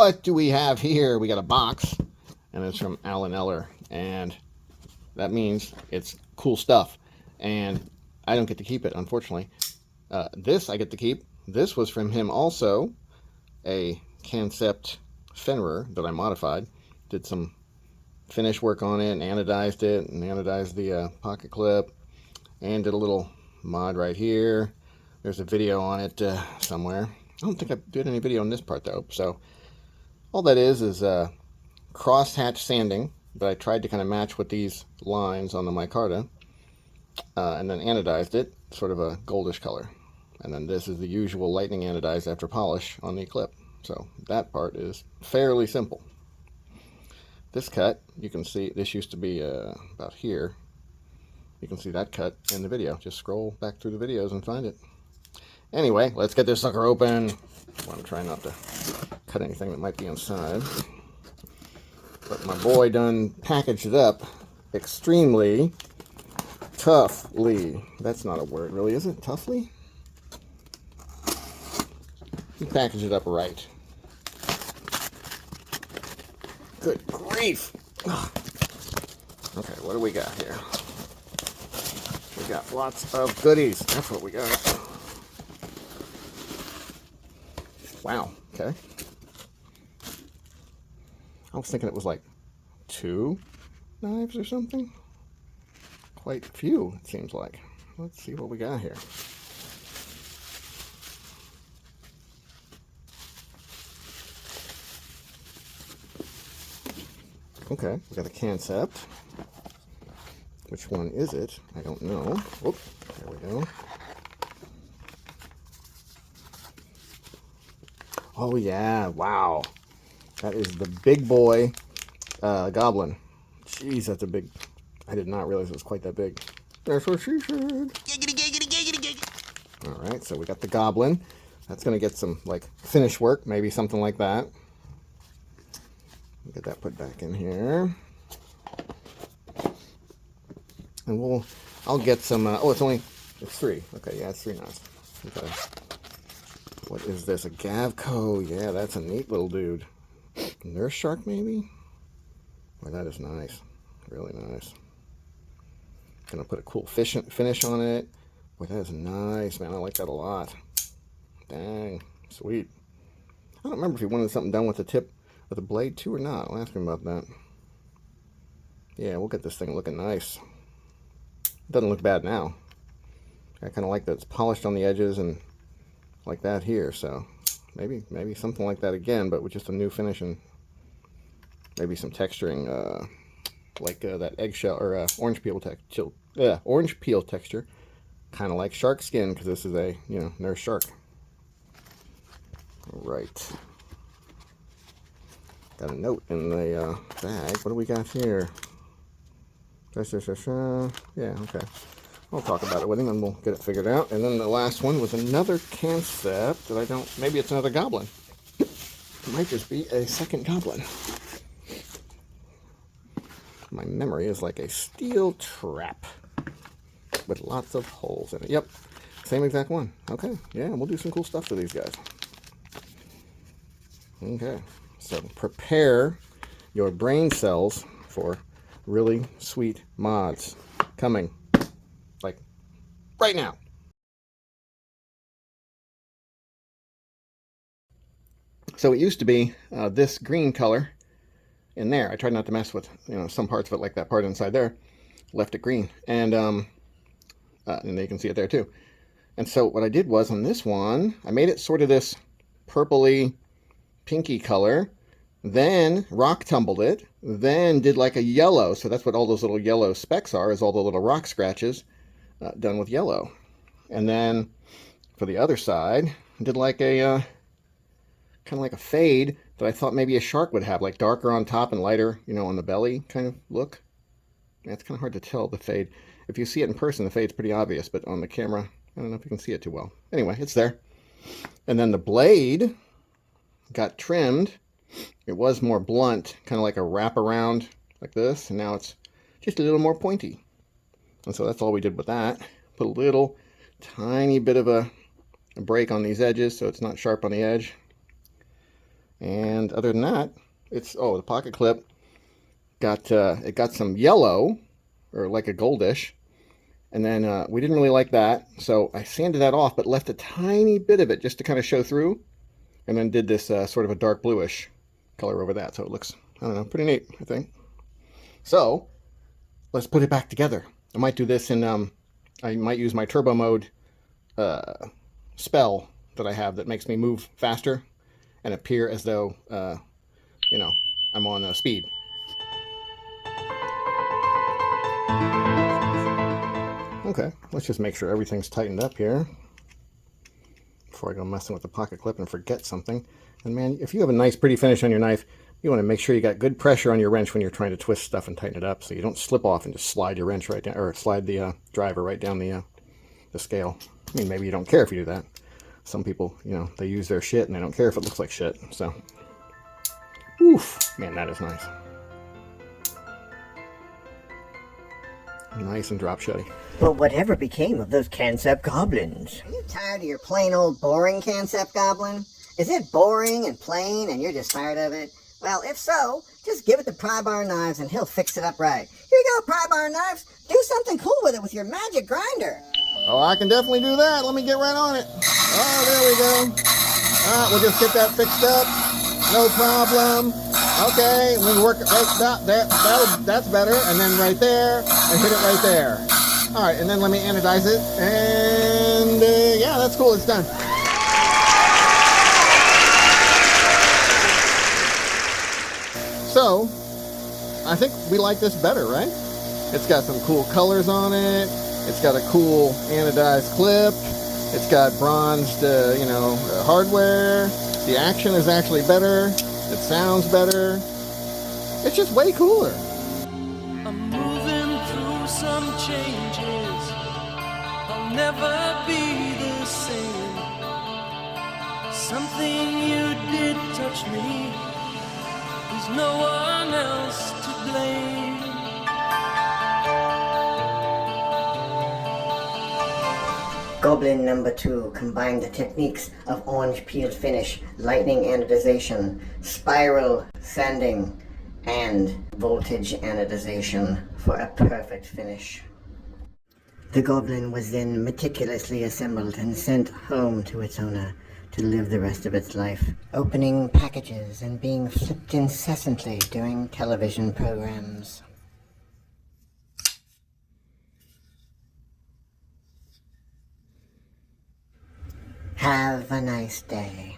what do we have here? We got a box, and it's from Alan Eller, and that means it's cool stuff. And I don't get to keep it, unfortunately. This I get to keep. This was from him also, a Kansept Fenrir that I modified. Did some finish work on it, and anodized it, and anodized the pocket clip, and did a little mod right here. There's a video on it somewhere. I don't think I did any video on this part though. So all that is crosshatch sanding, but I tried to kind of match with these lines on the micarta, and then anodized it, sort of a goldish color. And then this is the usual lightning anodized after polish on the clip. So that part is fairly simple. This cut, you can see, this used to be about here. You can see that cut in the video. Just scroll back through the videos and find it. Anyway, let's get this sucker open. I want to try not to cut anything that might be inside. But my boy done packaged it up extremely toughly. That's not a word, really, is it? Toughly? He packaged it up right. Good grief. Okay, what do we got here? We got lots of goodies. That's what we got. Wow, okay. I was thinking it was like 2 knives or something. Quite a few, it seems like. Let's see what we got here. Okay, we got a Kansept. Which one is it? I don't know. Oh, there we go. Oh yeah, wow. That is the big boy Goblin. Jeez, that's a big... I did not realize it was quite that big. That's what she said. Giggity, giggity, giggity, giggity. Alright, so we got the Goblin. That's going to get some, like, finish work. Maybe something like that. Get that put back in here. And I'll get some, oh, it's 3. Okay, yeah, it's 3 knives. Okay. What is this? A Gavko. Yeah, that's a neat little dude. Nurse shark, maybe? Well, that is nice. Really nice. Gonna put a cool finish on it. Boy, that is nice, man. I like that a lot. Dang, sweet. I don't remember if he wanted something done with the tip of the blade too or not. I'll ask him about that. Yeah, we'll get this thing looking nice. It doesn't look bad now. I kind of like that it's polished on the edges and like that here. So maybe something like that again, but with just a new finish and maybe some texturing, like that eggshell or orange peel texture, kind of like shark skin, because this is a nurse shark. All right. Got a note in the bag. What do we got here? Yeah, okay. I'll talk about it with him and we'll get it figured out. And then the last one was another Kansept that maybe it's another Goblin. It might just be a second Goblin. My memory is like a steel trap with lots of holes in it. Yep, same exact one. Okay, yeah, we'll do some cool stuff to these guys. Okay, so prepare your brain cells for really sweet mods coming, like, right now. So it used to be this green color in there. I tried not to mess with some parts of it, like that part inside there. Left it green, and you can see it there too. And so what I did was on this one, I made it sort of this purpley pinky color, then rock tumbled it, then did like a yellow. So that's what all those little yellow specks are, is all the little rock scratches done with yellow. And then for the other side, I did like a kind of like a fade that I thought maybe a shark would have, like darker on top and lighter, on the belly kind of look. Yeah, it's kind of hard to tell the fade. If you see it in person, the fade's pretty obvious, but on the camera, I don't know if you can see it too well. Anyway, it's there. And then the blade got trimmed. It was more blunt, kind of like a wraparound like this, and now it's just a little more pointy. And so that's all we did with that. Put a little tiny bit of a break on these edges so it's not sharp on the edge. And other than that, it's, oh, the pocket clip got, it got some yellow, or like a goldish. And then we didn't really like that, so I sanded that off, but left a tiny bit of it just to kind of show through. And then did this sort of a dark bluish color over that, so it looks, I don't know, pretty neat, I think. So, let's put it back together. I might do this in, I might use my turbo mode spell that I have that makes me move faster and appear as though, you know, I'm on speed. Okay, let's just make sure everything's tightened up here before I go messing with the pocket clip and forget something. And man, if you have a nice pretty finish on your knife, you want to make sure you got good pressure on your wrench when you're trying to twist stuff and tighten it up, so you don't slip off and just slide your wrench right down, or slide the driver right down the scale. I mean, maybe you don't care if you do that. Some people, you know, they use their shit and they don't care if it looks like shit. So, oof, man, that is nice. Nice and drop shutty. Well, whatever became of those Kansept goblins? Are you tired of your plain old boring Kansept goblin? Is it boring and plain and you're just tired of it? Well, if so, just give it to Pry Bar Knives and he'll fix it up right. Here you go, Pry Bar Knives. Do something cool with it with your magic grinder. Oh, I can definitely do that. Let me get right on it. Oh, there we go. We'll just get that fixed up. No problem. Okay, we work it right there. That's better. And then right there, and hit it right there. All right, and then let me anodize it. And yeah, that's cool. It's done. So, I think we like this better, right? It's got some cool colors on it. It's got a cool anodized clip. It's got bronzed, you know, hardware. The action is actually better. It sounds better. It's just way cooler. I'm moving through some changes. I'll never be the same. Something you did touch me. There's no one else to blame. Goblin number 2 combined the techniques of orange peel finish, lightning anodization, spiral sanding, and voltage anodization for a perfect finish. The Goblin was then meticulously assembled and sent home to its owner to live the rest of its life, opening packages and being flipped incessantly during television programs. Have a nice day.